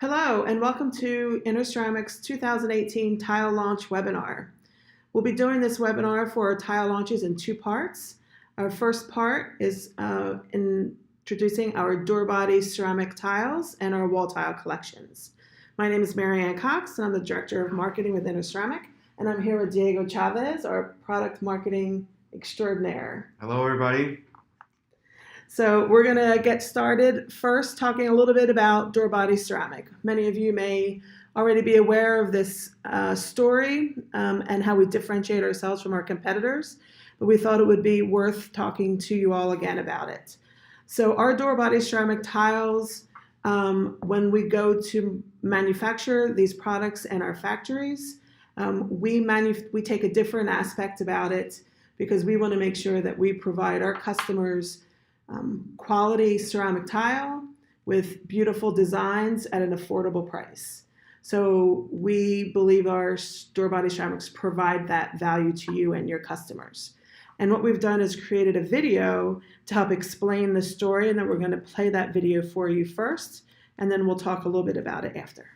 Hello, and welcome to InnerCeramic's 2018 Tile Launch webinar. We'll be doing this webinar for our tile launches in two parts. Our first part is introducing our Durabody ceramic tiles and our wall tile collections. My name is Marianne Cox, and I'm the Director of Marketing with InnerCeramic, and I'm here with Diego Chavez, our Product Marketing Extraordinaire. Hello, everybody. So we're going to get started first talking a little bit about Durabody Ceramic. Many of you may already be aware of this story and how we differentiate ourselves from our competitors, but we thought it would be worth talking to you all again about it. So our Durabody Ceramic tiles, when we go to manufacture these products in our factories, we take a different aspect about it because we want to make sure that we provide our customers quality ceramic tile with beautiful designs at an affordable price. So we believe our Durabody ceramics provide that value to you and your customers. And what we've done is created a video to help explain the story, and then we're going to play that video for you first, and then we'll talk a little bit about it after.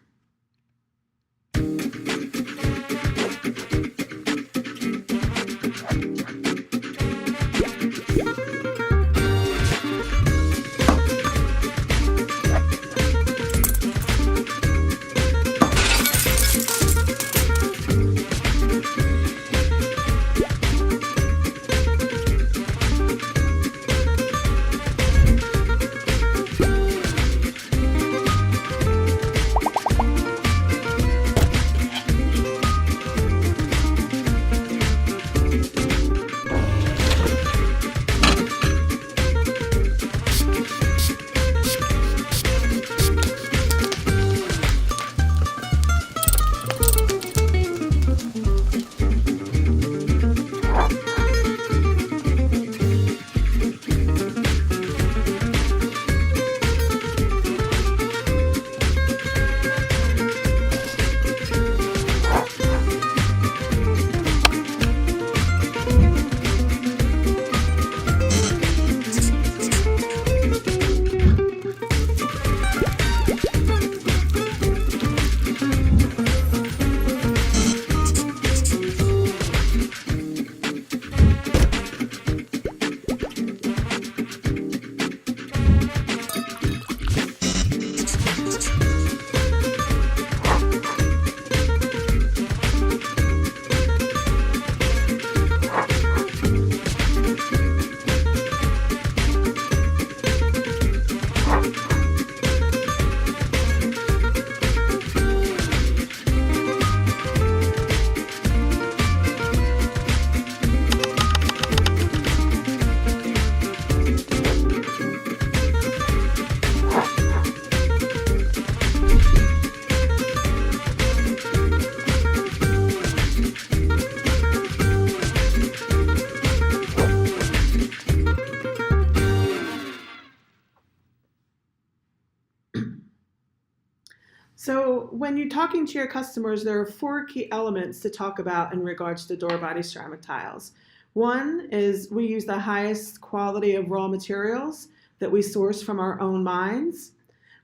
So when you're talking to your customers, there are four key elements to talk about in regards to Durabody ceramic tiles. One is we use the highest quality of raw materials that we source from our own mines.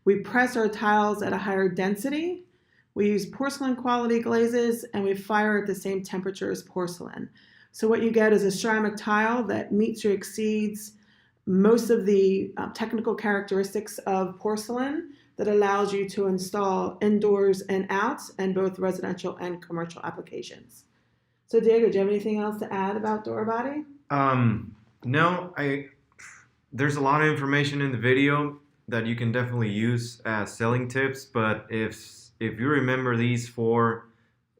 We press our tiles at a higher density. We use porcelain quality glazes, and we fire at the same temperature as porcelain. So what you get is a ceramic tile that meets or exceeds most of the technical characteristics of porcelain that allows you to install indoors and out in both residential and commercial applications. So Diego, do you have anything else to add about Durabody? No, there's a lot of information in the video that you can definitely use as selling tips, but if you remember these four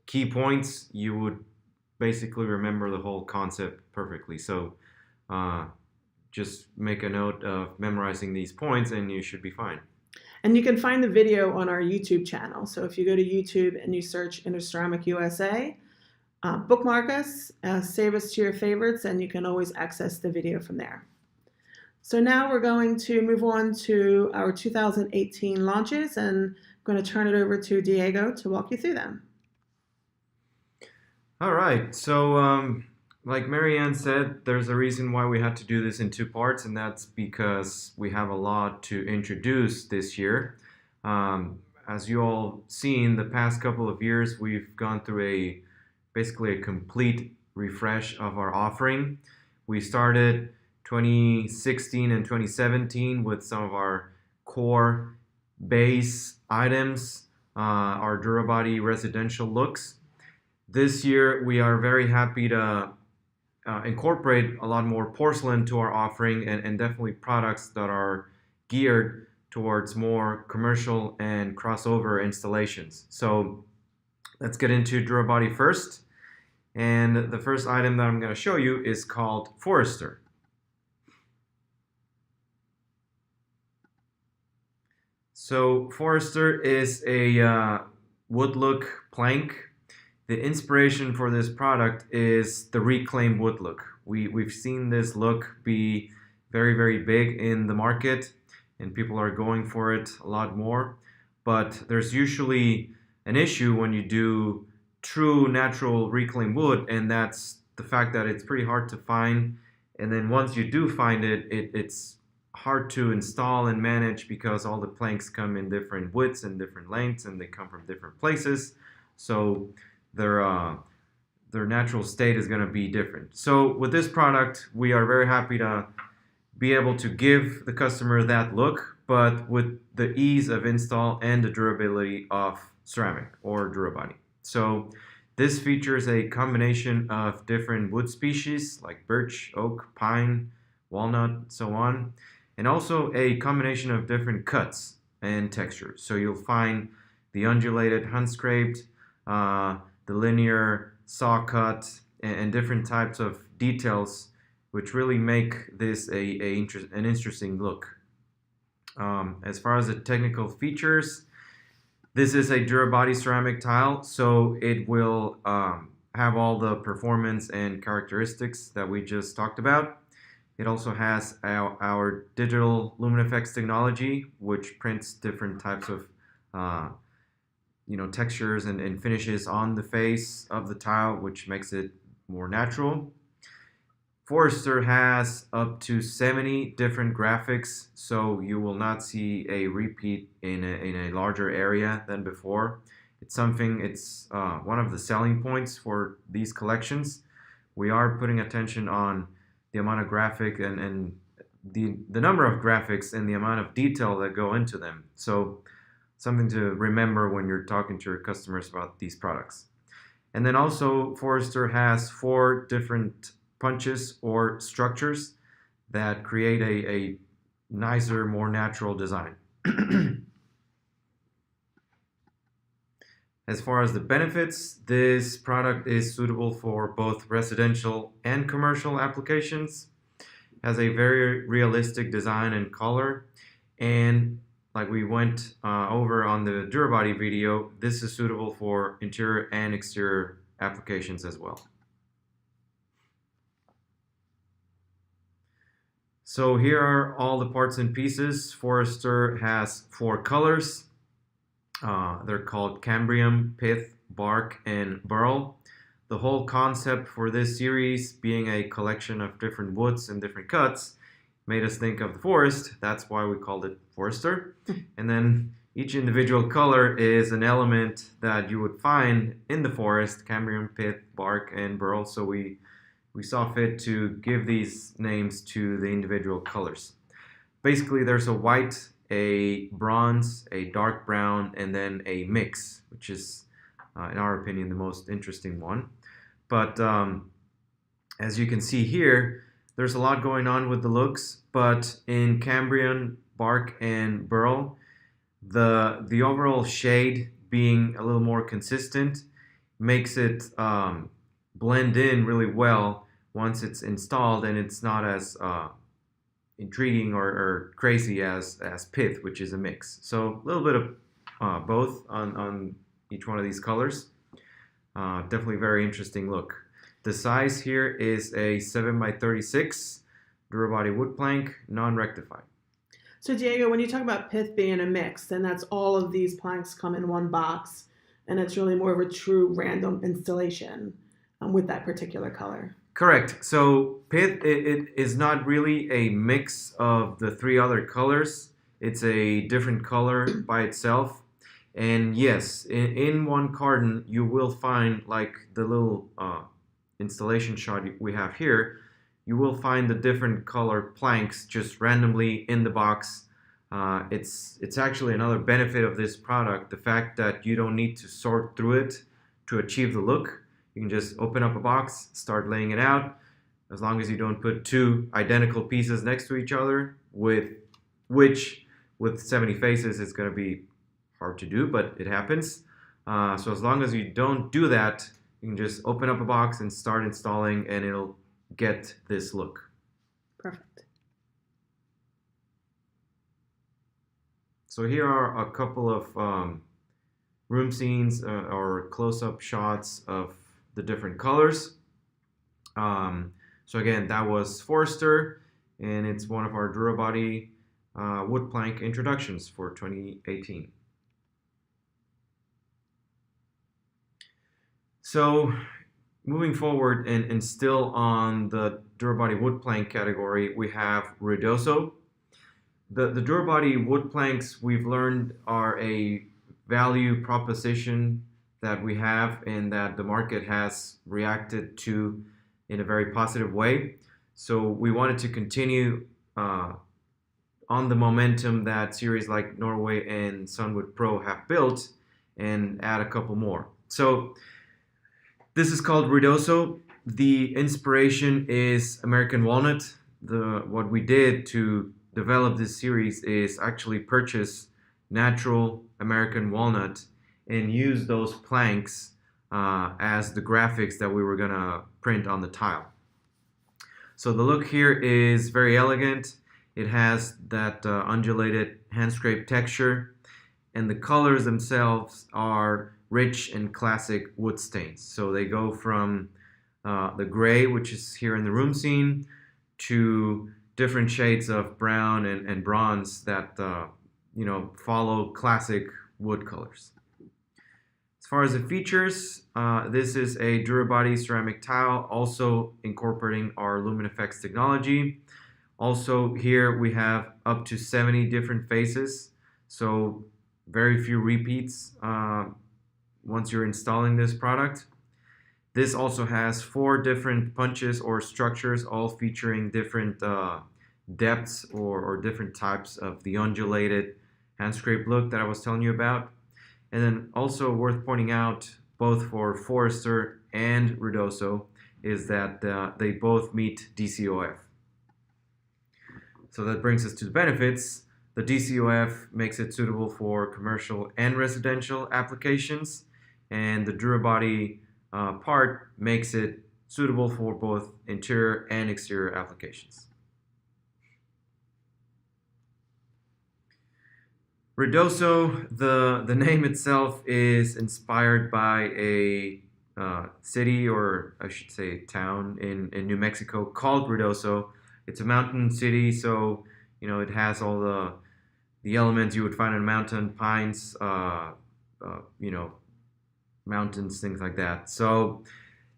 key points, you would basically remember the whole concept perfectly. So just make a note of memorizing these points and you should be fine. And you can find the video on our YouTube channel. So if you go to YouTube and you search InnerCeramic USA, bookmark us, save us to your favorites, and you can always access the video from there. So now we're going to move on to our 2018 launches, and I'm going to turn it over to Diego to walk you through them. All right, so like Marianne said, there's a reason why we had to do this in two parts, and that's because we have a lot to introduce this year. as you all seen, the past couple of years, we've gone through basically a complete refresh of our offering. We started 2016 and 2017 with some of our core base items, our Durabody residential looks. This year, we are very happy to incorporate a lot more porcelain to our offering, and definitely products that are geared towards more commercial and crossover installations. So let's get into Durabody first. And the first item that I'm going to show you is called Forester. So Forester is a wood look plank. The inspiration for this product is the reclaimed wood look. We've seen this look be very, very big in the market, and people are going for it a lot more. But there's usually an issue when you do true natural reclaimed wood, and that's the fact that it's pretty hard to find. And then once you do find it, it's hard to install and manage because all the planks come in different widths and different lengths, and they come from different places. So their natural state is going to be different. So with this product, we are very happy to be able to give the customer that look, but with the ease of install and the durability of ceramic or Durabody. So this features a combination of different wood species like birch, oak, pine, walnut, so on, and also a combination of different cuts and textures. So you'll find the undulated hand-scraped, the linear saw cut, and different types of details, which really make this an interesting look. As far as the technical features, this is a Durabody ceramic tile, so it will have all the performance and characteristics that we just talked about. It also has our digital LumenFX technology, which prints different types of textures and finishes on the face of the tile, which makes it more natural. Forester has up to 70 different graphics, so you will not see a repeat in a larger area than before. It's one of the selling points for these collections. We are putting attention on the amount of graphic and the number of graphics and the amount of detail that go into them. So something to remember when you're talking to your customers about these products. And then also Forester has 4 different punches or structures that create a nicer, more natural design. As far as the benefits, this product is suitable for both residential and commercial applications. Has a very realistic design and color, and like we went over on the Durabody video, this is suitable for interior and exterior applications as well. So here are all the parts and pieces. Forester has 4 colors. They're called cambrium, pith, bark, and burl. The whole concept for this series, being a collection of different woods and different cuts, made us think of the forest. That's why we called it Forester. And then each individual color is an element that you would find in the forest: cambrium, pith, bark, and burl. So we saw fit to give these names to the individual colors. Basically, there's a white, a bronze, a dark brown, and then a mix, which is, in our opinion, the most interesting one. But as you can see here, there's a lot going on with the looks, but in cambrium, bark, and burl, the overall shade being a little more consistent makes it blend in really well once it's installed, and it's not as intriguing or crazy as pith, which is a mix. So a little bit of both on each one of these colors. Definitely very interesting look. The size here is a 7x36 Durabody wood plank, non-rectified. So Diego, when you talk about pith being a mix, then that's all of these planks come in one box, and it's really more of a true random installation with that particular color. Correct. So pith, it is not really a mix of the 3 other colors. It's a different color by itself. And yes, in one carton you will find, like the little installation shot we have here, you will find the different color planks just randomly in the box. It's actually another benefit of this product, the fact that you don't need to sort through it to achieve the look. You can just open up a box, start laying it out, as long as you don't put two identical pieces next to each other, which with 70 faces it's going to be hard to do, but it happens. So as long as you don't do that, you can just open up a box and start installing, and it'll get this look. Perfect. So here are a couple of room scenes or close-up shots of the different colors. So again, that was Forester, and it's one of our Durabody wood plank introductions for 2018. So moving forward, and still on the Durabody wood plank category, we have Ruidoso. The Durabody wood planks, we've learned, are a value proposition that we have and that the market has reacted to in a very positive way. So we wanted to continue on the momentum that series like Norway and Sunwood Pro have built and add a couple more. So this is called Ruidoso. The inspiration is American walnut. What we did to develop this series is actually purchase natural American walnut and use those planks as the graphics that we were gonna print on the tile. So the look here is very elegant. It has that undulated hand scrape texture, and the colors themselves are rich and classic wood stains. So they go from the gray, which is here in the room scene, to different shades of brown and bronze that follow classic wood colors. As far as the features, this is a Durabody ceramic tile, also incorporating our LumenFX technology. Also here we have up to 70 different faces, so very few repeats once you're installing this product. This also has 4 different punches or structures, all featuring different depths or different types of the undulated hand scrape look that I was telling you about. And then also worth pointing out, both for Forester and Ruidoso, is that they both meet DCOF. So that brings us to the benefits. The DCOF makes it suitable for commercial and residential applications, and the Durabody part makes it suitable for both interior and exterior applications. Ruidoso, the name itself is inspired by a city, or I should say town in New Mexico called Ruidoso. It's a mountain city, so it has all the elements you would find in a mountain: pines, mountains, things like that. So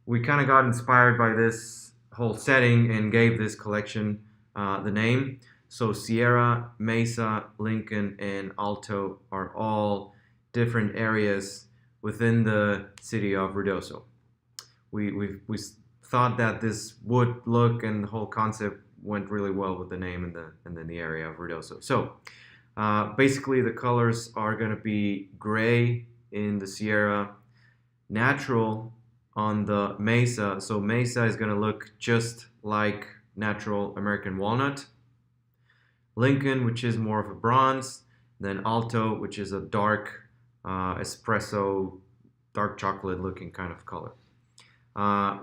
we kind of got inspired by this whole setting and gave this collection the name. So Sierra, Mesa, Lincoln, and Alto are all different areas within the city of Ruidoso. We thought that this wood look and the whole concept went really well with the name and then the area of Ruidoso. So basically the colors are going to be gray in the Sierra, natural on the Mesa. So Mesa is going to look just like natural American walnut. Lincoln, which is more of a bronze, then Alto, which is a dark espresso, dark chocolate looking kind of color.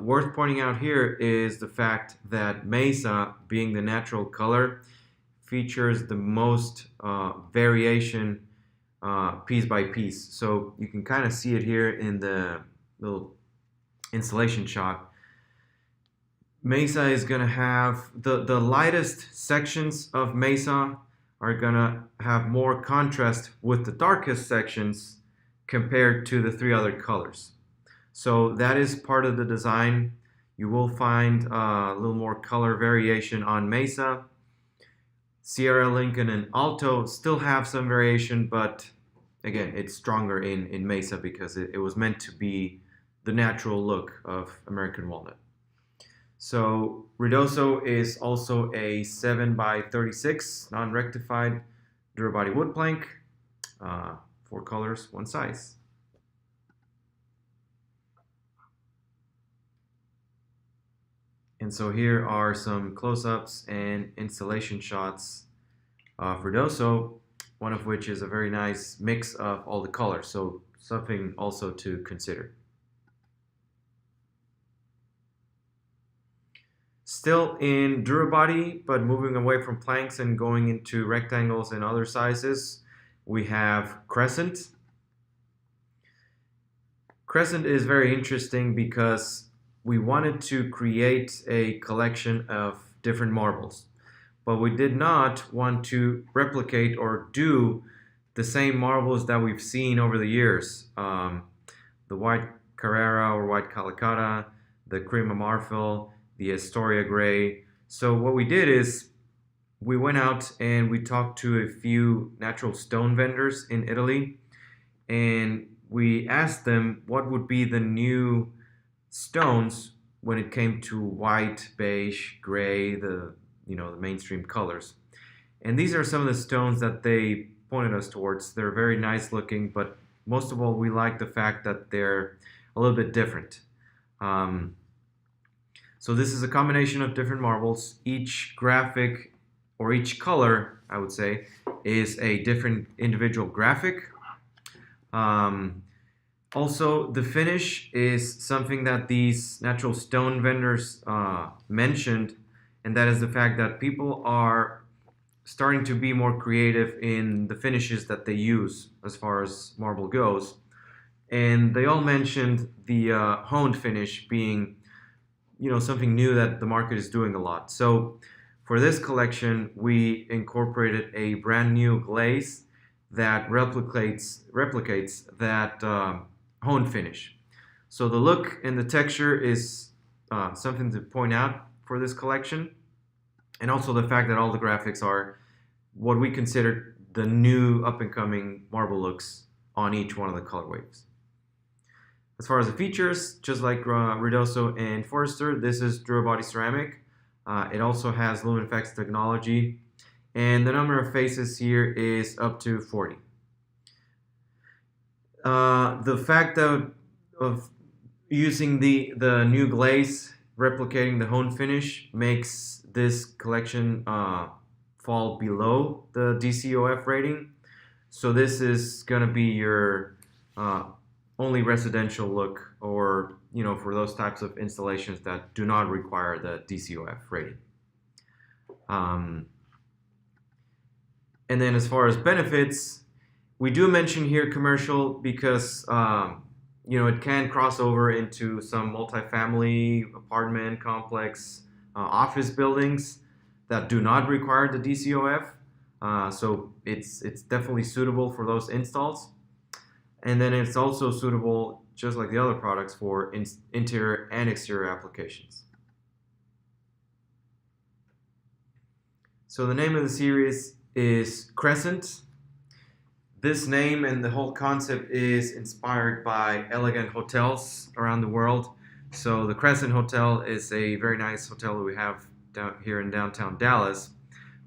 Worth pointing out here is the fact that Mesa, being the natural color, features the most variation piece by piece. So you can kind of see it here in the little installation shot. Mesa is going to have the lightest sections of Mesa are going to have more contrast with the darkest sections compared to the 3 other colors. So that is part of the design. You will find a little more color variation on Mesa. Sierra, Lincoln, and Alto still have some variation, but again, it's stronger in Mesa because it was meant to be the natural look of American walnut. So Ruidoso is also a 7 by 36 non-rectified Durabody wood plank, 4 colors, 1 size. And so here are some close-ups and installation shots of Ruidoso, one of which is a very nice mix of all the colors, so something also to consider. Still in Durabody, but moving away from planks and going into rectangles and other sizes, we have Crescent. Crescent is very interesting because we wanted to create a collection of different marbles, but we did not want to replicate or do the same marbles that we've seen over the years. The white Carrara or white Calicut, the Crema Marfil, the Astoria Gray. So what we did is we went out and we talked to a few natural stone vendors in Italy, and we asked them what would be the new stones when it came to white, beige, gray, the mainstream colors. And these are some of the stones that they pointed us towards. They're very nice looking, but most of all, we like the fact that they're a little bit different. So this is a combination of different marbles. Each graphic, or each color, I would say, is a different individual graphic. Also, the finish is something that these natural stone vendors mentioned, and that is the fact that people are starting to be more creative in the finishes that they use as far as marble goes. And they all mentioned the honed finish being, something new that the market is doing a lot. So for this collection, we incorporated a brand new glaze that replicates that honed finish. So the look and the texture is something to point out for this collection, and also the fact that all the graphics are what we consider the new up-and-coming marble looks on each one of the color waves. As far as the features, just like Ruidoso and Forester, this is Durabody Ceramic. It also has LumenFX technology, and the number of faces here is up to 40. The fact of using the new glaze replicating the honed finish makes this collection fall below the DCOF rating. So this is going to be your only residential look, or for those types of installations that do not require the DCOF rating. And then as far as benefits, we do mention here commercial because it can cross over into some multifamily apartment complex office buildings that do not require the DCOF. So it's definitely suitable for those installs. And then it's also suitable, just like the other products, for interior and exterior applications. So the name of the series is Crescent. This name and the whole concept is inspired by elegant hotels around the world. So the Crescent Hotel is a very nice hotel that we have down here in downtown Dallas.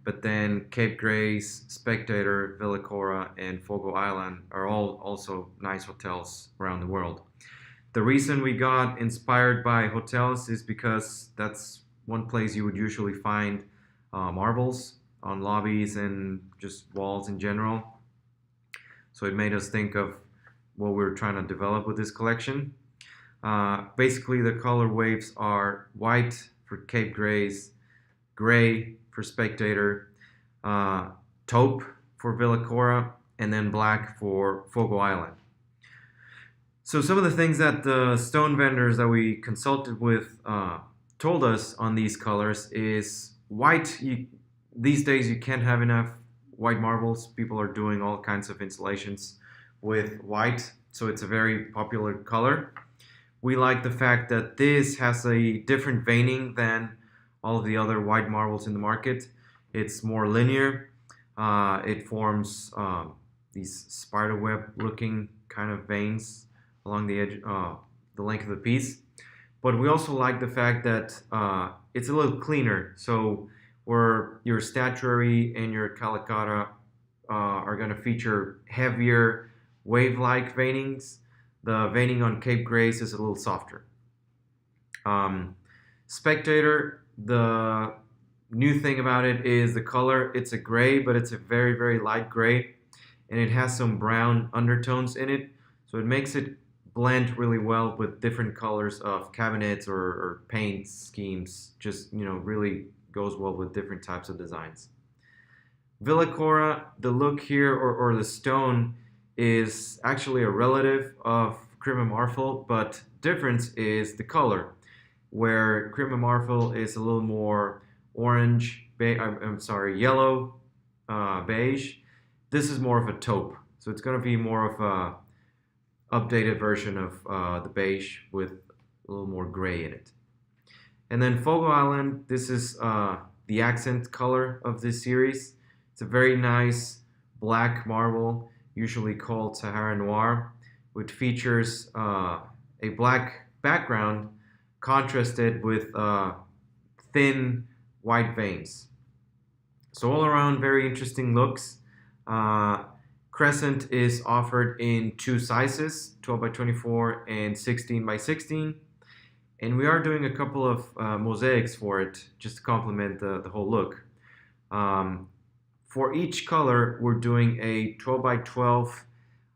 But then Cape Grace, Spectator, Villa Cora, and Fogo Island are all also nice hotels around the world. The reason we got inspired by hotels is because that's one place you would usually find marbles on lobbies and just walls in general. So it made us think of what we were trying to develop with this collection. Basically, the color waves are white for Cape Grace, gray for Spectator, taupe for Villa Cora, and then black for Fogo Island. So some of the things that the stone vendors that we consulted with told us on these colors is white. These days you can't have enough white marbles. People are doing all kinds of installations with white, so it's a very popular color. We like the fact that this has a different veining than all of the other white marbles in the market. It's more linear. It forms, these spider web looking kind of veins along the edge, the length of the piece. But we also like the fact that it's a little cleaner. So where your statuary and your calicata are going to feature heavier wave-like veinings, the veining on Cape Grace is a little softer. Spectator, the new thing about it is the color. It's a gray, but it's a very, very light gray, and it has some brown undertones in it, so it makes it blend really well with different colors of cabinets or paint schemes. Just, really goes well with different types of designs. Villa Cora, the look here, or the stone, is actually a relative of Crema Marfil, but difference is the color, where Crema Marfil is a little more orange, yellow, beige. This is more of a taupe, so it's going to be more of a updated version of the beige with a little more gray in it. And then Fogo Island, this is the accent color of this series. It's a very nice black marble, usually called Sahara Noir, which features a black background contrasted with thin white veins. So all around, very interesting looks. Crescent is offered in two sizes, 12 by 24 and 16 by 16. And we are doing a couple of mosaics for it, just to complement the whole look. For each color, we're doing a 12 by 12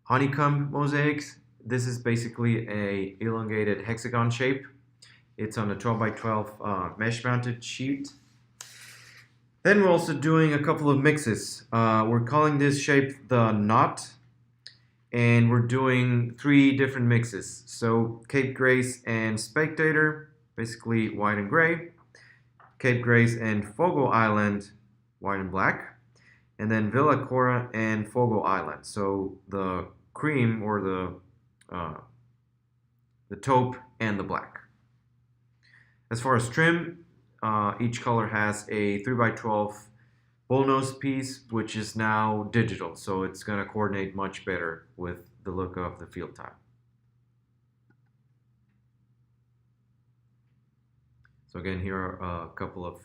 honeycomb mosaics. This is basically a elongated hexagon shape. It's on a 12 by 12 mesh mounted sheet. Then we're also doing a couple of mixes. We're calling this shape the knot, and we're doing 3 different mixes. So Cape Grace and Spectator, basically white and gray. Cape Grace and Fogo Island, white and black. And then Villa Cora and Fogo Island. So the cream, or the taupe and the black. As far as trim, each color has a 3x12 bullnose piece, which is now digital, so it's going to coordinate much better with the look of the field tile. So again, here are a couple of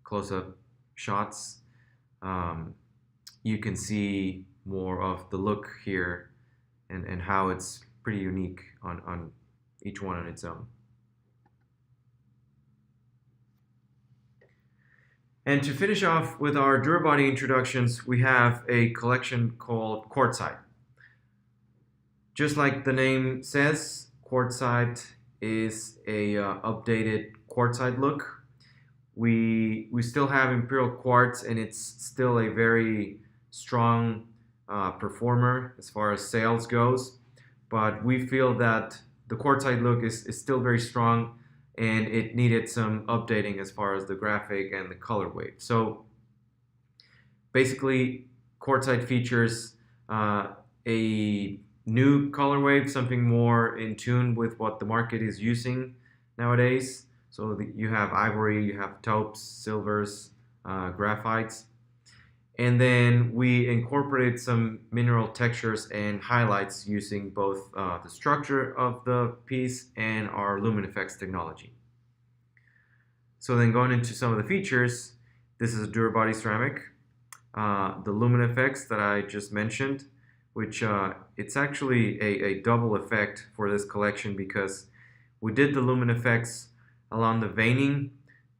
close-up shots. You can see more of the look here and how it's pretty unique on each one on its own. And to finish off with our Durabody introductions, we have a collection called Quartzite. Just like the name says, Quartzite is a updated quartzite look. We still have Imperial Quartz, and it's still a very strong performer as far as sales goes. But we feel that the Quartzite look is still very strong, and it needed some updating as far as the graphic and the color wave. So basically, Quartzite features a new color wave, something more in tune with what the market is using nowadays. So you have ivory, you have taupes, silvers, graphites. And then we incorporated some mineral textures and highlights using both the structure of the piece and our LumenFX technology. So then going into some of the features, this is a Durabody ceramic, the LumenFX that I just mentioned, which it's actually a double effect for this collection, because we did the LumenFX along the veining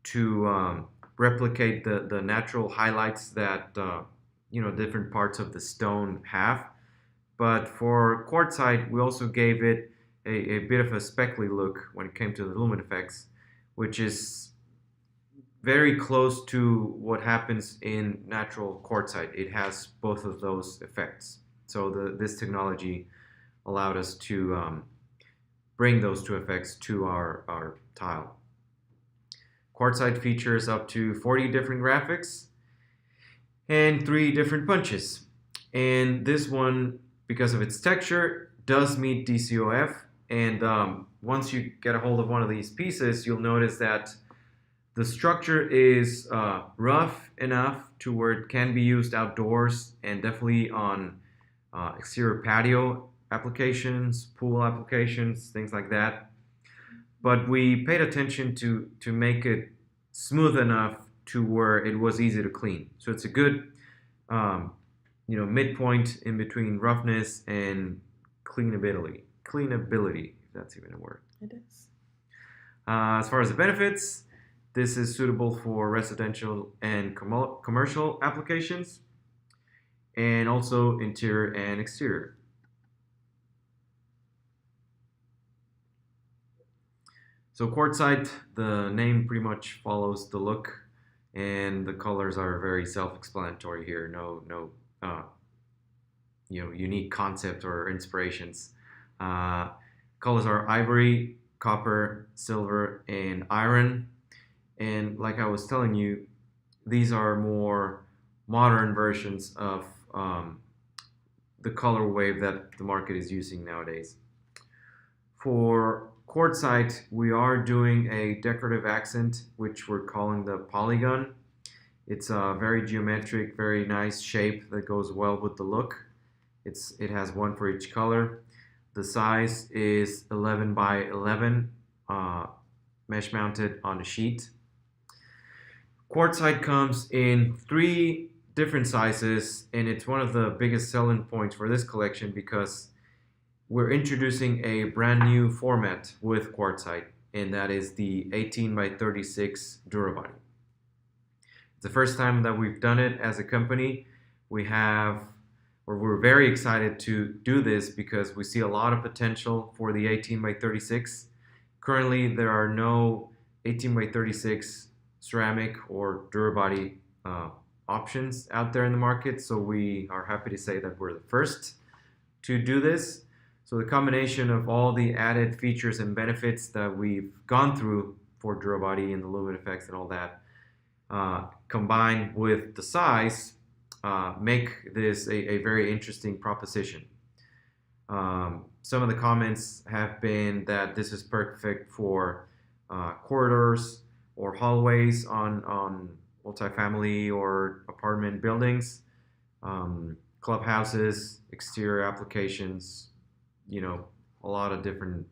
to replicate the natural highlights that different parts of the stone have. But for Quartzite, we also gave it a bit of a speckly look when it came to the LumenFX, which is very close to what happens in natural quartzite. It has both of those effects. So this technology allowed us to bring those two effects to our tile. Quartzite features up to 40 different graphics and 3 different punches. And this one, because of its texture, does meet DCOF. And once you get a hold of one of these pieces, you'll notice that the structure is rough enough to where it can be used outdoors and definitely on exterior patio applications, pool applications, things like that. But we paid attention to make it smooth enough to where it was easy to clean. So it's a good midpoint in between roughness and cleanability. Cleanability, if that's even a word. It is. As far as the benefits, this is suitable for residential and commercial applications, and also interior and exterior. So quartzite, the name pretty much follows the look, and the colors are very self-explanatory here. No, unique concept or inspirations. Colors are ivory, copper, silver, and iron. And like I was telling you, these are more modern versions of the color wave that the market is using nowadays. For quartzite, we are doing a decorative accent, which we're calling the polygon. It's a very geometric, very nice shape that goes well with the look. It has one for each color. The size is 11 by 11, mesh mounted on a sheet. Quartzite comes in 3 different sizes, and it's one of the biggest selling points for this collection because we're introducing a brand new format with quartzite, and that is the 18 by 36 Durabody. It's the first time that we've done it as a company. We're very excited to do this because we see a lot of potential for the 18 by 36. Currently, there are no 18 by 36 ceramic or Durabody options out there in the market, so we are happy to say that we're the first to do this. So the combination of all the added features and benefits that we've gone through for Durabody and the lumen effects and all that, combined with the size, make this a very interesting proposition. Some of the comments have been that this is perfect for corridors or hallways on multifamily or apartment buildings, clubhouses, exterior applications, a lot of different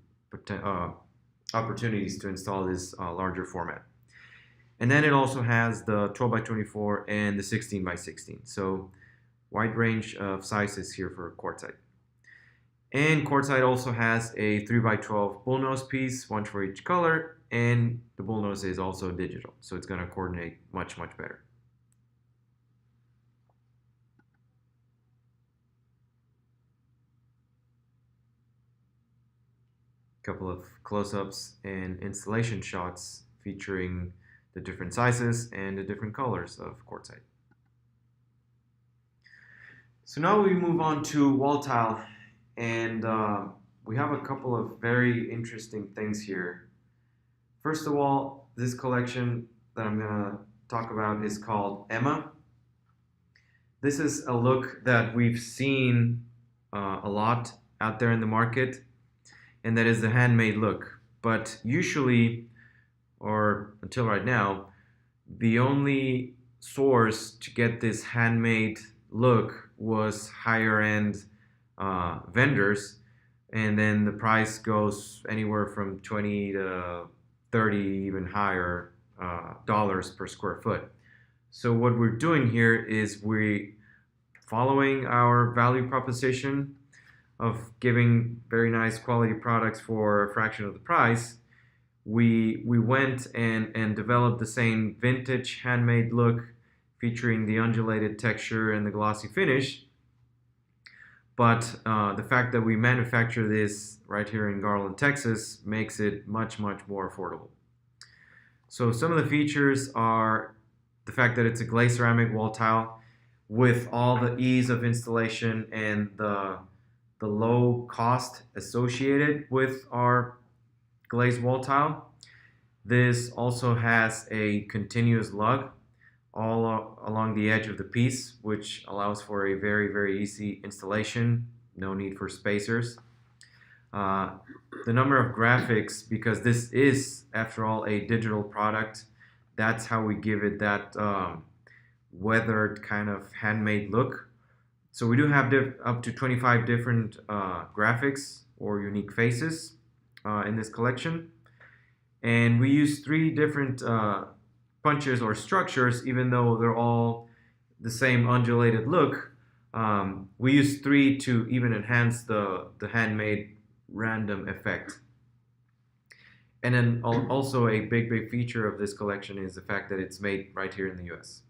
opportunities to install this larger format. And then it also has the 12 by 24 and the 16 by 16. So wide range of sizes here for quartzite. And quartzite also has a 3 by 12 bullnose piece, one for each color, and the bullnose is also digital, so it's going to coordinate much better. Couple of close-ups and installation shots featuring the different sizes and the different colors of quartzite. So now we move on to wall tile, and we have a couple of very interesting things here. First of all, this collection that I'm going to talk about is called Emma. This is a look that we've seen a lot out there in the market, and that is the handmade look. But usually, or until right now, the only source to get this handmade look was higher end vendors, and then the price goes anywhere from 20 to 30, even higher dollars per square foot. So what we're doing here is we following our value proposition of giving very nice quality products for a fraction of the price. We went and developed the same vintage handmade look featuring the undulated texture and the glossy finish. But the fact that we manufacture this right here in Garland, Texas makes it much more affordable. So some of the features are the fact that it's a glazed ceramic wall tile with all the ease of installation and the low cost associated with our glazed wall tile. This also has a continuous lug all along the edge of the piece, which allows for a very easy installation, no need for spacers. The number of graphics, because this is, after all, a digital product, that's how we give it that weathered kind of handmade look. So we do have up to 25 different graphics or unique faces in this collection. And we use 3 different punches or structures, even though they're all the same undulated look. We use 3 to even enhance the handmade random effect. And then also a big feature of this collection is the fact that it's made right here in the US.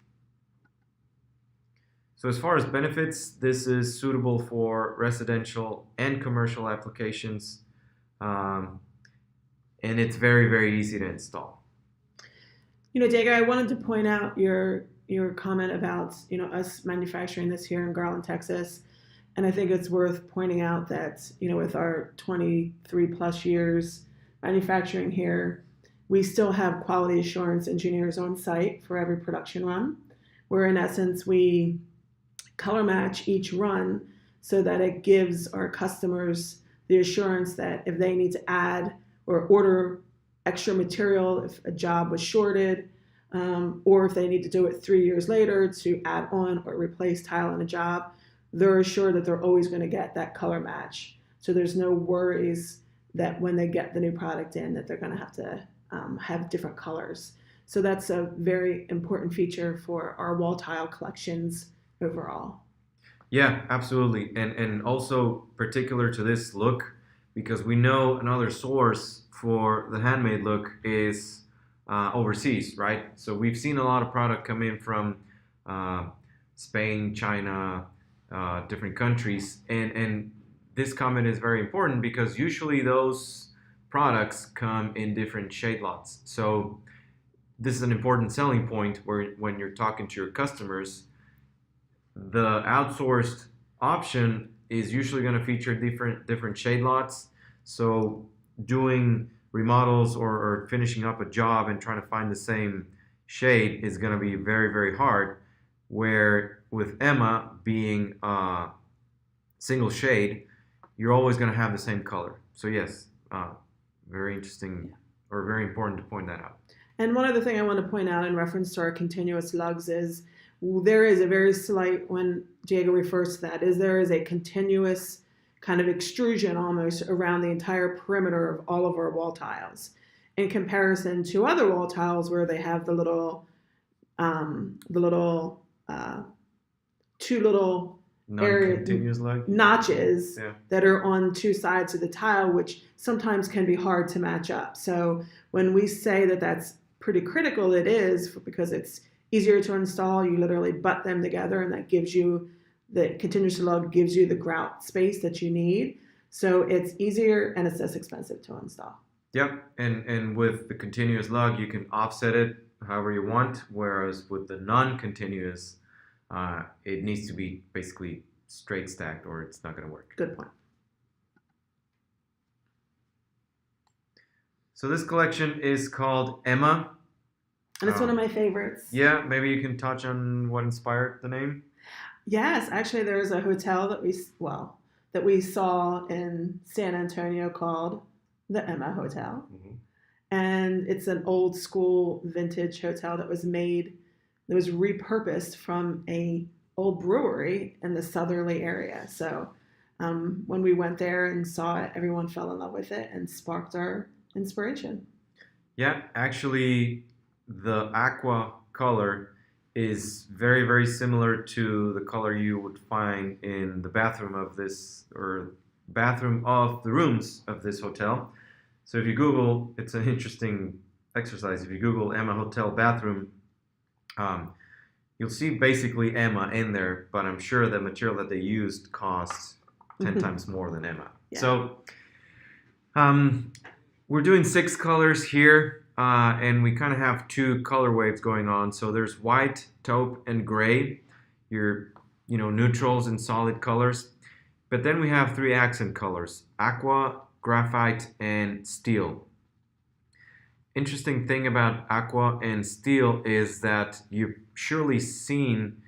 So as far as benefits, this is suitable for residential and commercial applications. And it's very easy to install. Diego, I wanted to point out your comment about us manufacturing this here in Garland, Texas, and I think it's worth pointing out that with our 23 plus years manufacturing here, we still have quality assurance engineers on site for every production run, where in essence we color match each run so that it gives our customers the assurance that if they need to add or order extra material, if a job was shorted, or if they need to do it 3 years later to add on or replace tile on a job, they're assured that they're always going to get that color match. So there's no worries that when they get the new product in that they're going to have different colors. So that's a very important feature for our wall tile collections overall. Yeah, absolutely. And also particular to this look, because we know another source for the handmade look is overseas, right? So we've seen a lot of product come in from Spain, China, different countries, and this comment is very important because usually those products come in different shade lots. So this is an important selling point where when you're talking to your customers, the outsourced option is usually going to feature different shade lots. So doing remodels or finishing up a job and trying to find the same shade is going to be very hard, where with Emma being a single shade, you're always going to have the same color. So yes, very interesting or very important to point that out. And one other thing I want to point out in reference to our continuous lugs is there is a very slight, when Diego refers to that, is there is a continuous kind of extrusion almost around the entire perimeter of all of our wall tiles, in comparison to other wall tiles where they have the little two little Non-continuous lug notches that are on 2 sides of the tile, which sometimes can be hard to match up. So when we say that that's pretty critical, it is, because it's easier to install. You literally butt them together, and that gives you the continuous lug, gives you the grout space that you need. So it's easier and it's less expensive to install. Yep, and with the continuous lug, you can offset it however you want, whereas with the non-continuous, it needs to be basically straight stacked or it's not going to work. Good point. So this collection is called Emma. And it's one of my favorites. Yeah, maybe you can touch on what inspired the name. Yes, actually there's a hotel that we saw in San Antonio called the Emma Hotel. Mm-hmm. And it's an old school vintage hotel that was repurposed from a old brewery in the southerly area. So when we went there and saw it, everyone fell in love with it and sparked our inspiration. Yeah, actually the aqua color is very similar to the color you would find in the bathroom of this, or bathroom of the rooms of this hotel. So if you Google, it's an interesting exercise. If you Google Emma Hotel bathroom, you'll see basically Emma in there, but I'm sure the material that they used cost 10 times more than Emma. Yeah. So we're doing 6 colors here, and we kind of have 2 color waves going on. So there's white, taupe, and gray, your neutrals and solid colors. But then we have 3 accent colors: aqua, graphite, and steel. Interesting thing about aqua and steel is that you've surely seen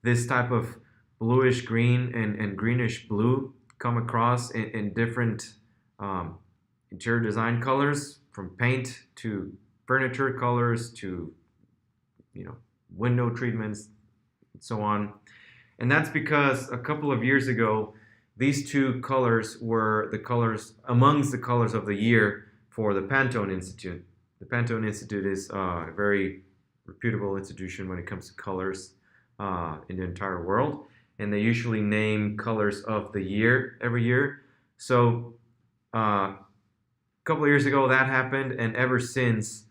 this type of bluish green and greenish blue come across in different interior design colors, from paint to furniture colors to window treatments and so on. And that's because a couple of years ago, these two colors were the colors amongst the colors of the year for the Pantone Institute. The Pantone Institute is a very reputable institution when it comes to colors in the entire world, and they usually name colors of the year every year. So a couple of years ago that happened, and ever since,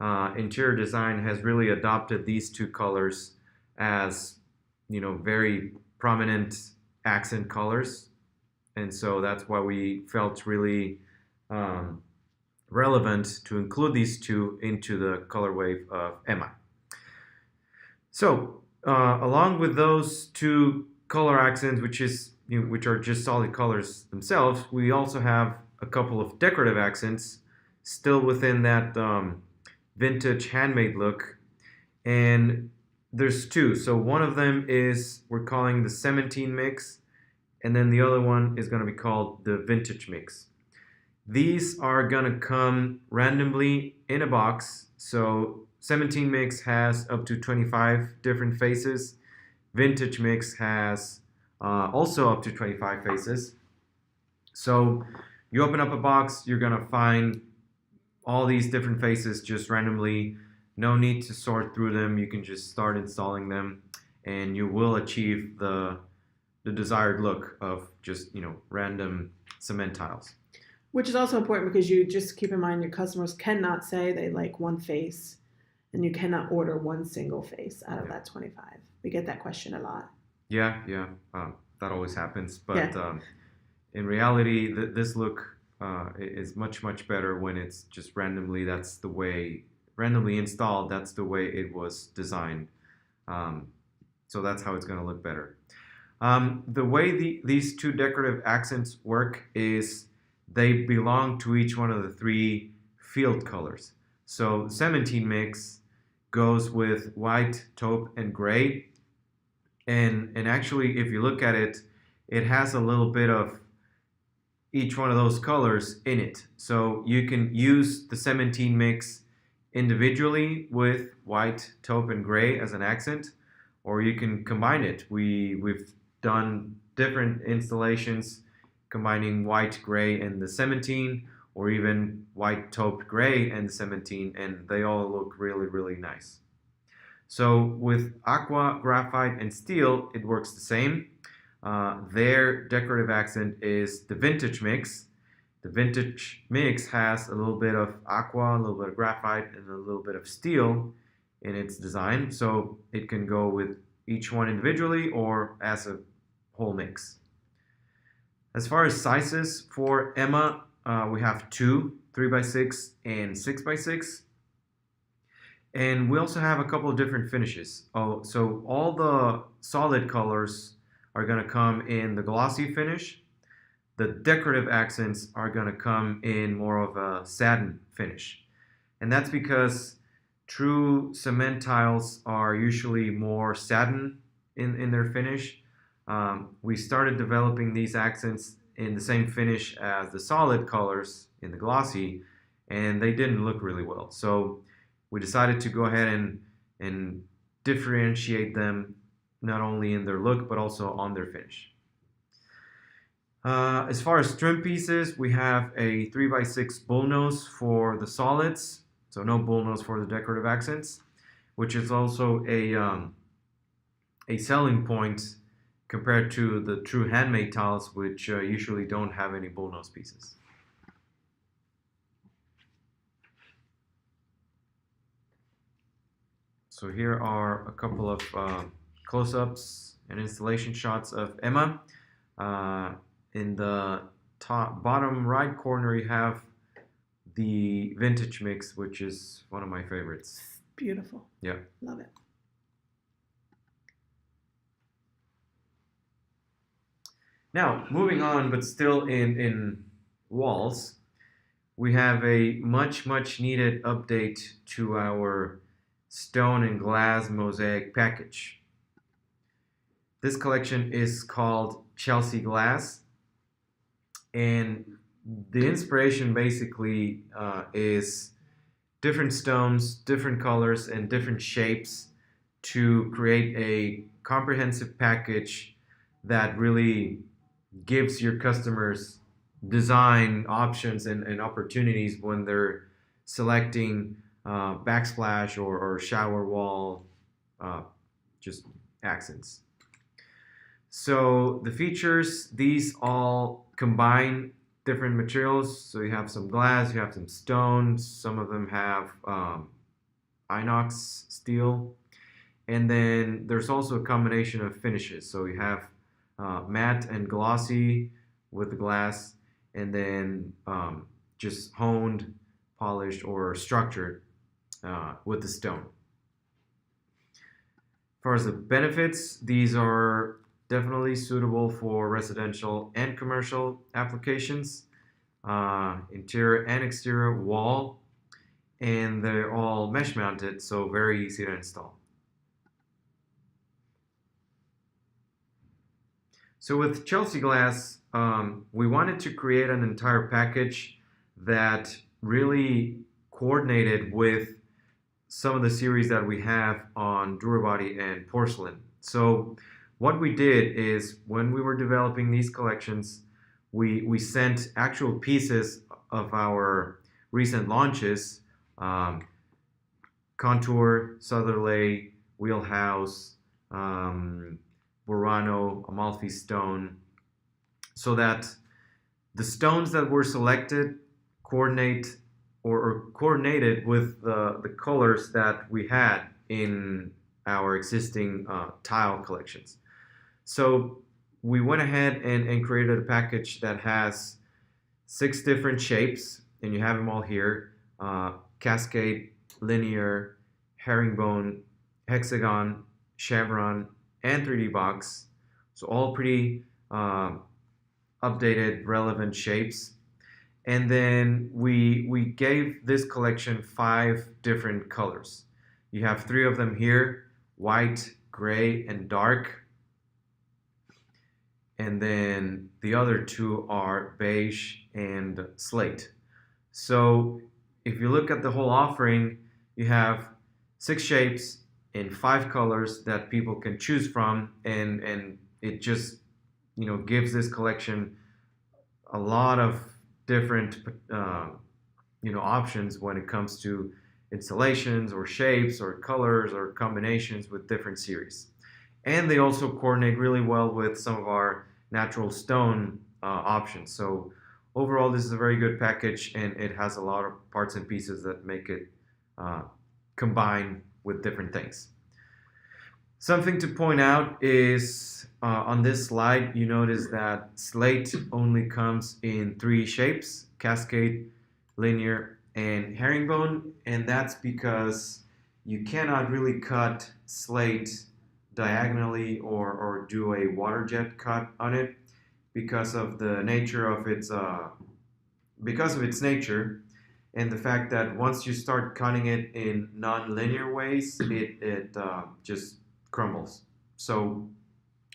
interior design has really adopted these two colors as very prominent accent colors, and so that's why we felt really relevant to include these two into the color wave of Emma. So along with those two color accents, which are just solid colors themselves, we also have a couple of decorative accents still within that vintage handmade look, and there's two. So one of them is we're calling the cementine mix, and then the other one is going to be called the vintage mix. These are going to come randomly in a box. So cementine mix has up to 25 different faces. Vintage mix has also up to 25 faces. So you open up a box, you're going to find all these different faces just randomly. No need to sort through them. You can just start installing them, and you will achieve the desired look of just random cement tiles. Which is also important because you just keep in mind your customers cannot say they like one face, and you cannot order one single face out of that 25. We get that question a lot. Yeah, that always happens. But in reality, this look is much, much better when it's just randomly. That's the way, randomly installed. That's the way it was designed. So that's how it's going to look better. The way these two decorative accents work is they belong to each one of the three field colors. So cementine mix goes with white, taupe, and gray. And actually, if you look at it, it has a little bit of each one of those colors in it. So you can use the cementine mix individually with white, taupe, and gray as an accent, or you can combine it. We've done different installations combining white, gray, and the cementine, or even white, taupe, gray, and the cementine, and they all look really, really nice. So with aqua, graphite, and steel, it works the same. Their decorative accent is the vintage mix. The vintage mix has a little bit of aqua, a little bit of graphite, and a little bit of steel in its design. So it can go with each one individually or as a whole mix. As far as sizes for Emma, we have two, 3x6 and 6x6. And we also have a couple of different finishes. So all the solid colors are going to come in the glossy finish. The decorative accents are going to come in more of a satin finish. And that's because true cement tiles are usually more satin in their finish. We started developing these accents in the same finish as the solid colors in the glossy, and they didn't look really well. So we decided to go ahead and differentiate them not only in their look but also on their finish. As far as trim pieces, we have a 3x6 bullnose for the solids, so no bullnose for the decorative accents, which is also a selling point compared to the true handmade tiles, which usually don't have any bullnose pieces. So here are a couple of close-ups and installation shots of Emma. In the bottom right corner, you have the vintage mix, which is one of my favorites. Beautiful. Yeah. Love it. Now, moving on, but still in walls, we have a much needed update to our stone and glass mosaic package. This collection is called Chelsea Glass, and the inspiration basically is different stones, different colors, and different shapes to create a comprehensive package that really gives your customers design options and opportunities when they're selecting backsplash or shower wall just accents. So the features, these all combine different materials. So you have some glass, you have some stone, some of them have inox steel, and then there's also a combination of finishes. So you have matte and glossy with the glass, and then just honed, polished, or structured with the stone. As far as the benefits, these are definitely suitable for residential and commercial applications, interior and exterior wall, and they're all mesh mounted, so very easy to install. So with Chelsea glass, we wanted to create an entire package that really coordinated with some of the series that we have on Durabody and porcelain. So what we did is when we were developing these collections, we sent actual pieces of our recent launches, Contour, Southerley, Wheelhouse, Burano, Amalfi Stone, so that the stones that were selected coordinate or coordinated with the colors that we had in our existing tile collections. So we went ahead and created a package that has 6 different shapes, and you have them all here: cascade, linear, herringbone, hexagon, chevron, and 3D box. So all pretty updated, relevant shapes. And then we gave this collection 5 different colors. You have 3 of them here: white, gray, and dark. And then the other 2 are beige and slate. So if you look at the whole offering, you have 6 shapes in 5 colors that people can choose from, and it just, you know, gives this collection a lot of different options when it comes to installations or shapes or colors or combinations with different series. And they also coordinate really well with some of our natural stone options. So overall, this is a very good package, and it has a lot of parts and pieces that make it combine with different things. Something to point out is on this slide, you notice that slate only comes in 3 shapes: cascade, linear, and herringbone. And that's because you cannot really cut slate diagonally or do a water jet cut on it because of the nature of its nature, and the fact that once you start cutting it in non-linear ways, it just crumbles. So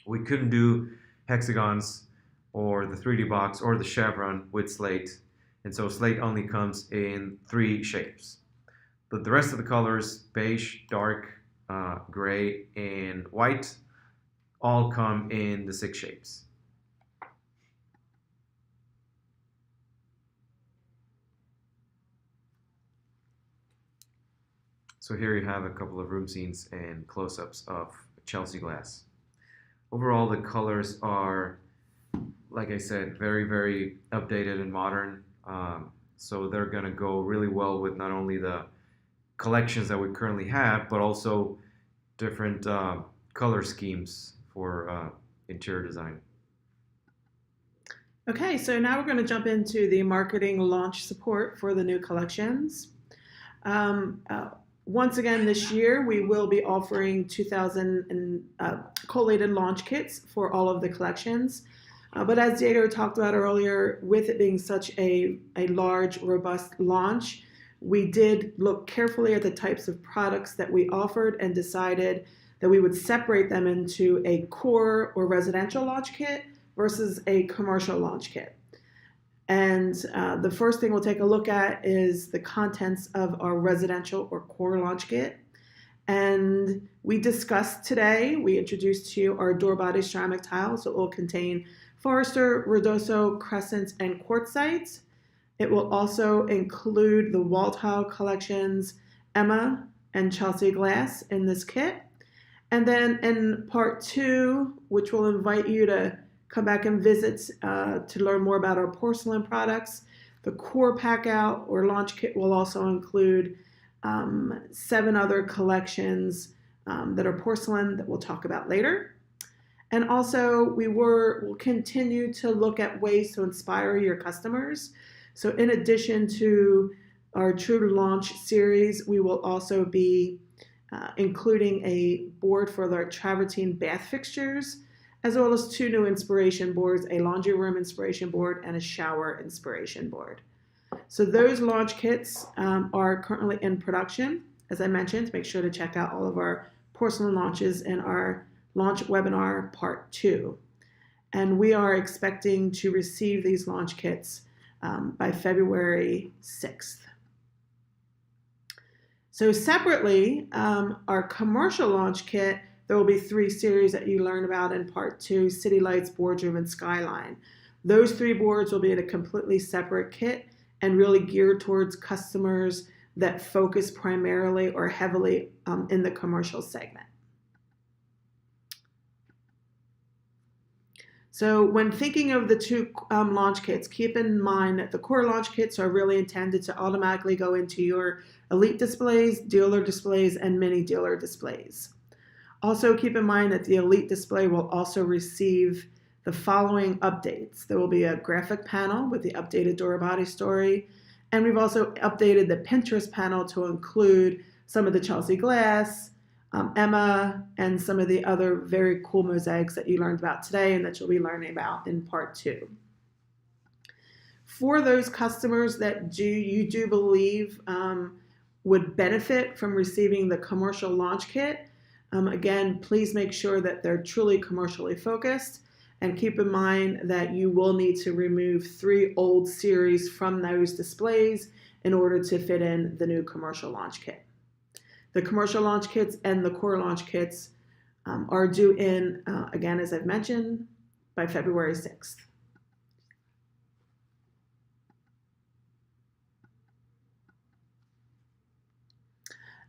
we couldn't do hexagons or the 3D box or the chevron with slate, and so slate only comes in 3 shapes. But the rest of the colors, beige, dark, gray, and white, all come in the 6 shapes. So here you have a couple of room scenes and close-ups of Chelsea glass. Overall, the colors are, like I said, very, very updated and modern. So they're going to go really well with not only the collections that we currently have, but also different color schemes for interior design. Okay, so now we're going to jump into the marketing launch support for the new collections. Once again, this year, we will be offering 2,000 collated launch kits for all of the collections. But as Diego talked about earlier, with it being such a large, robust launch, we did look carefully at the types of products that we offered and decided that we would separate them into a core or residential launch kit versus a commercial launch kit. And the first thing we'll take a look at is the contents of our residential or core launch kit. And we discussed today, we introduced to you our Durabody Ceramic Tile. So it will contain Forester, Ruidoso, Crescent, and Quartzite. It will also include the wall tile collections Emma and Chelsea Glass in this kit. And then in part 2, which will invite you to come back and visit to learn more about our porcelain products, the core pack out or launch kit will also include 7 other collections that are porcelain that we'll talk about later. And also we'll continue to look at ways to inspire your customers. So in addition to our True to Launch series, we will also be including a board for our travertine bath fixtures, as well as 2 new inspiration boards, a laundry room inspiration board and a shower inspiration board. So those launch kits are currently in production. As I mentioned, make sure to check out all of our porcelain launches in our launch webinar part 2. And we are expecting to receive these launch kits by February 6th. So separately, our commercial launch kit, there will be 3 series that you learn about in part 2, City Lights, Boardroom, and Skyline. Those 3 boards will be in a completely separate kit and really geared towards customers that focus primarily or heavily in the commercial segment. So when thinking of the 2 launch kits, keep in mind that the core launch kits are really intended to automatically go into your elite displays, dealer displays, and mini dealer displays. Also keep in mind that the elite display will also receive the following updates. There will be a graphic panel with the updated Durabody story, and we've also updated the Pinterest panel to include some of the Chelsea Glass, Emma, and some of the other very cool mosaics that you learned about today and that you'll be learning about in part 2. For those customers that you do believe would benefit from receiving the commercial launch kit, again, please make sure that they're truly commercially focused, and keep in mind that you will need to remove 3 old series from those displays in order to fit in the new commercial launch kit. The commercial launch kits and the core launch kits are due in, again, as I've mentioned, by February 6th.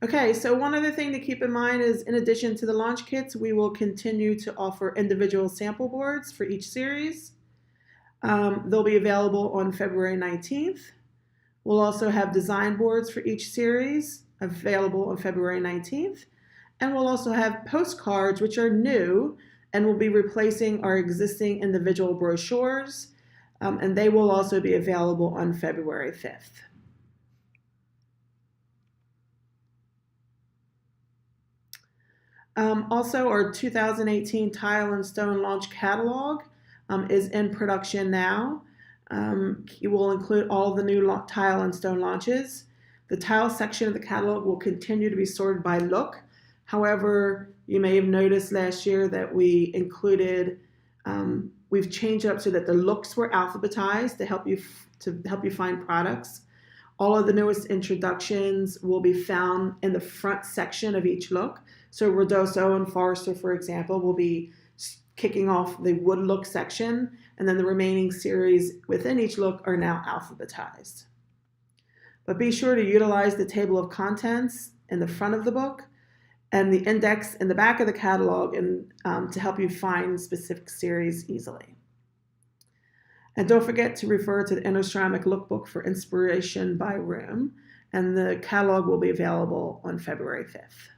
Okay, so one other thing to keep in mind is in addition to the launch kits, we will continue to offer individual sample boards for each series. They'll be available on February 19th. We'll also have design boards for each series available on February 19th. And we'll also have postcards, which are new and will be replacing our existing individual brochures. And they will also be available on February 5th. Also, our 2018 Tile and Stone Launch Catalog is in production now. It will include all the new tile and stone launches. The tile section of the catalog will continue to be sorted by look. However, you may have noticed last year that we included, we've changed it up so that the looks were alphabetized to help you find products. All of the newest introductions will be found in the front section of each look. So Ruidoso and Forester, for example, will be kicking off the wood look section, and then the remaining series within each look are now alphabetized. But be sure to utilize the table of contents in the front of the book and the index in the back of the catalog to help you find specific series easily. And don't forget to refer to the Inner Ceramic Lookbook for inspiration by room, and the catalog will be available on February 5th.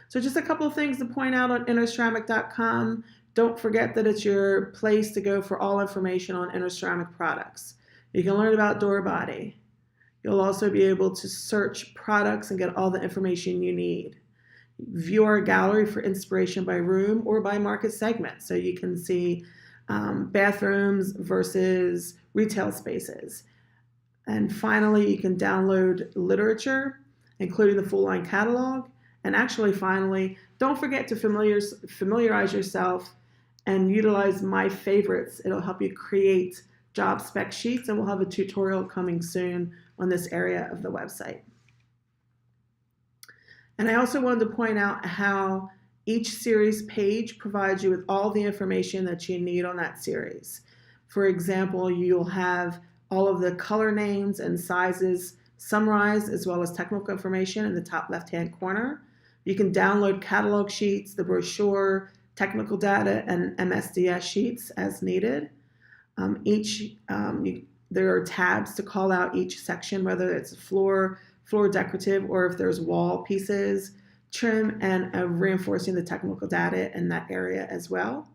So just a couple of things to point out on innerceramic.com. Don't forget that it's your place to go for all information on Inner Ceramic products. You can learn about Durabody. You'll also be able to search products and get all the information you need. View our gallery for inspiration by room or by market segment, so you can see bathrooms versus retail spaces. And finally, you can download literature, including the full line catalog. And actually, finally, don't forget to familiarize yourself and utilize my favorites. It'll help you create job spec sheets, and we'll have a tutorial coming soon on this area of the website. And I also wanted to point out how each series page provides you with all the information that you need on that series. For example, you'll have all of the color names and sizes summarized, as well as technical information in the top left-hand corner. You can download catalog sheets, the brochure, technical data, and MSDS sheets as needed. There are tabs to call out each section, whether it's floor decorative, or if there's wall pieces, trim, and reinforcing the technical data in that area as well.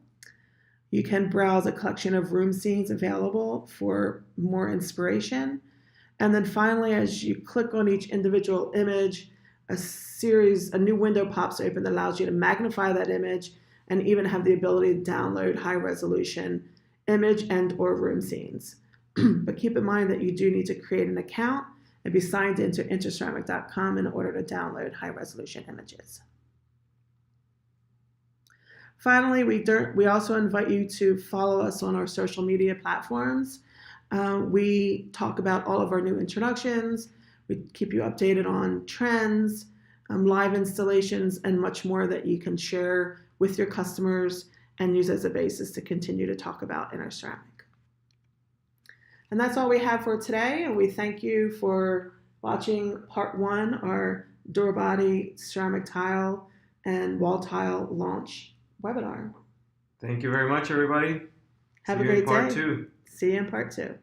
You can browse a collection of room scenes available for more inspiration. And then finally, as you click on each individual image, a new window pops open that allows you to magnify that image and even have the ability to download high resolution image and or room scenes. But keep in mind that you do need to create an account and be signed into interceramic.com in order to download high resolution images. Finally, we also invite you to follow us on our social media platforms. We talk about all of our new introductions. We keep you updated on trends, live installations, and much more that you can share with your customers and use as a basis to continue to talk about Interceramic. And that's all we have for today. And we thank you for watching part 1, our Durabody Ceramic Tile and Wall Tile launch webinar. Thank you very much, everybody. Have See a you in great part day. 2. See you in part 2.